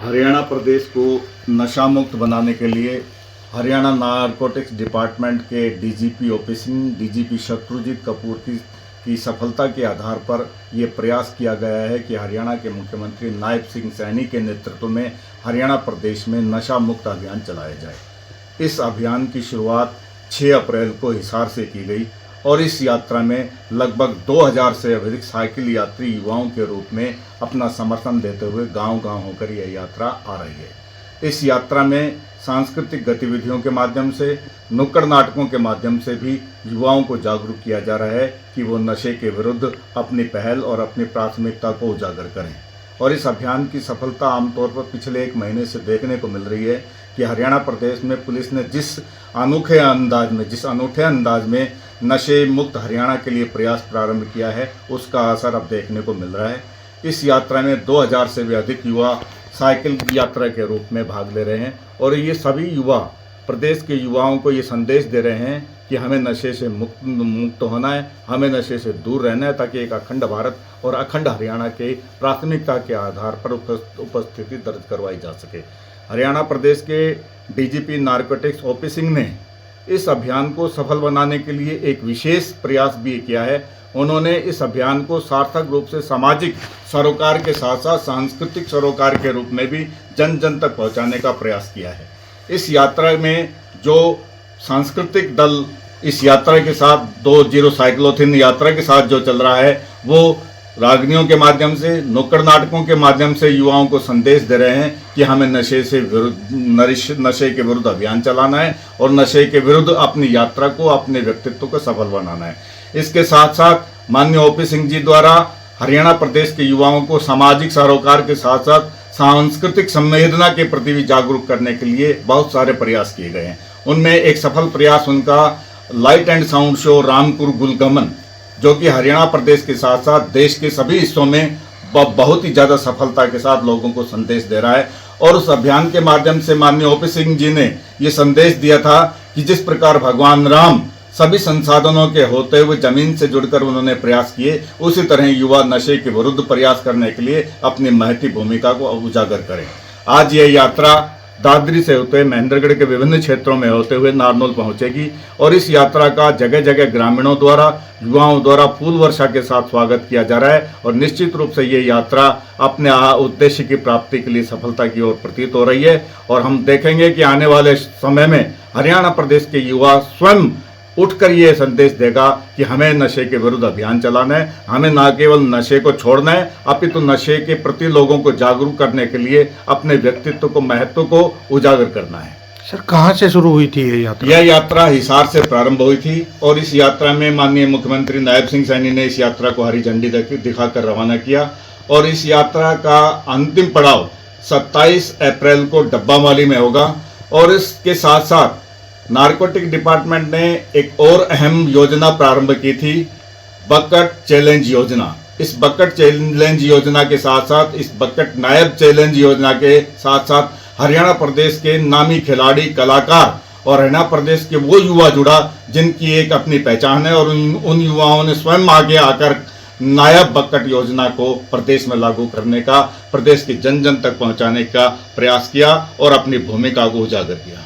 हरियाणा प्रदेश को नशा मुक्त बनाने के लिए हरियाणा नारकोटिक्स डिपार्टमेंट के DGP OP Singh, DGP Shatrujeet Kapur की सफलता के आधार पर ये प्रयास किया गया है कि हरियाणा के मुख्यमंत्री नायब सिंह सैनी के नेतृत्व में हरियाणा प्रदेश में नशा मुक्त अभियान चलाया जाए। इस अभियान की शुरुआत 6 अप्रैल को हिसार से की गई और इस यात्रा में लगभग 2000 से अधिक साइकिल यात्री युवाओं के रूप में अपना समर्थन देते हुए गांव-गांव होकर यह यात्रा आ रही है। इस यात्रा में सांस्कृतिक गतिविधियों के माध्यम से, नुक्कड़ नाटकों के माध्यम से भी युवाओं को जागरूक किया जा रहा है कि वो नशे के विरुद्ध अपनी पहल और अपनी प्राथमिकता को उजागर करें। और इस अभियान की सफलता आमतौर पर पिछले 1 महीने से देखने को मिल रही है कि हरियाणा प्रदेश में पुलिस ने जिस अनूठे अंदाज में नशे मुक्त हरियाणा के लिए प्रयास प्रारंभ किया है, उसका असर अब देखने को मिल रहा है। इस यात्रा में 2000 से भी अधिक युवा साइकिल यात्रा के रूप में भाग ले रहे हैं और ये सभी युवा प्रदेश के युवाओं को ये संदेश दे रहे हैं कि हमें नशे से मुक्त होना है, हमें नशे से दूर रहना है, ताकि एक अखंड भारत और अखंड हरियाणा के प्राथमिकता के आधार पर उपस्थिति दर्ज करवाई जा सके। हरियाणा प्रदेश के डीजीपी नारकोटिक्स ओपी सिंह ने इस अभियान को सफल बनाने के लिए एक विशेष प्रयास भी किया है। उन्होंने इस अभियान को सार्थक रूप से सामाजिक सरोकार के साथ साथ सांस्कृतिक सरोकार के रूप में भी जन जन तक पहुंचाने का प्रयास किया है। इस यात्रा में जो सांस्कृतिक दल इस यात्रा के साथ 20 साइक्लोथॉन यात्रा के साथ जो चल रहा है, वो रागनियों के माध्यम से, नुक्कड़ नाटकों के माध्यम से युवाओं को संदेश दे रहे हैं कि हमें नशे के विरुद्ध अभियान चलाना है और नशे के विरुद्ध अपनी यात्रा को, अपने व्यक्तित्व को सफल बनाना है। इसके साथ साथ माननीय ओपी सिंह जी द्वारा हरियाणा प्रदेश के युवाओं को सामाजिक सरोकार के साथ साथ सांस्कृतिक संवेदना के प्रति भी जागरूक करने के लिए बहुत सारे प्रयास किए गए हैं। उनमें एक सफल प्रयास उनका light and sound show Rampur गुलगमन, जो कि हरियाणा प्रदेश के साथ साथ देश के सभी हिस्सों में बहुत ही ज़्यादा सफलता के साथ लोगों को संदेश दे रहा है। और उस अभियान के माध्यम से माननीय ओपी सिंह जी ने ये संदेश दिया था कि जिस प्रकार भगवान राम सभी संसाधनों के होते हुए जमीन से जुड़कर उन्होंने प्रयास किए, उसी तरह युवा नशे के विरुद्ध प्रयास करने के लिए अपनी महती भूमिका को उजागर करें। आज ये यात्रा दादरी से होते हुए महेंद्रगढ़ के विभिन्न क्षेत्रों में होते हुए नारनौल पहुंचेगी और इस यात्रा का जगह जगह ग्रामीणों द्वारा, युवाओं द्वारा फूल वर्षा के साथ स्वागत किया जा रहा है। और निश्चित रूप से ये यात्रा अपने उद्देश्य की प्राप्ति के लिए सफलता की ओर प्रतीत हो रही है। और हम देखेंगे कि आने वाले समय में हरियाणा प्रदेश के युवा स्वयं उठकर ये संदेश देगा कि हमें नशे के विरुद्ध अभियान चलाना है, हमें न केवल नशे को छोड़ना है, अपितु नशे के प्रति लोगों को जागरूक करने के लिए अपने व्यक्तित्व को, महत्व को उजागर करना है। सर, कहाँ से शुरू हुई थी ये यात्रा? यह यात्रा हिसार से प्रारंभ हुई थी और इस यात्रा में माननीय मुख्यमंत्री नायब सिंह सैनी ने इस यात्रा को हरी झंडी दिखाकर रवाना किया और इस यात्रा का अंतिम पड़ाव 27 अप्रैल को डब्बावाली में होगा। और इसके साथ साथ नारकोटिक डिपार्टमेंट ने एक और अहम योजना प्रारंभ की थी, बकेट चैलेंज योजना। इस बकेट चैलेंज योजना के साथ साथ, इस बकेट नायब चैलेंज योजना के साथ साथ हरियाणा प्रदेश के नामी खिलाड़ी, कलाकार और हरियाणा प्रदेश के वो युवा जुड़ा जिनकी एक अपनी पहचान है और उन युवाओं ने स्वयं आगे आकर नायब बकेट योजना को प्रदेश में लागू करने का, प्रदेश के जन जन तक पहुंचाने का प्रयास किया और अपनी भूमिका को उजागर किया।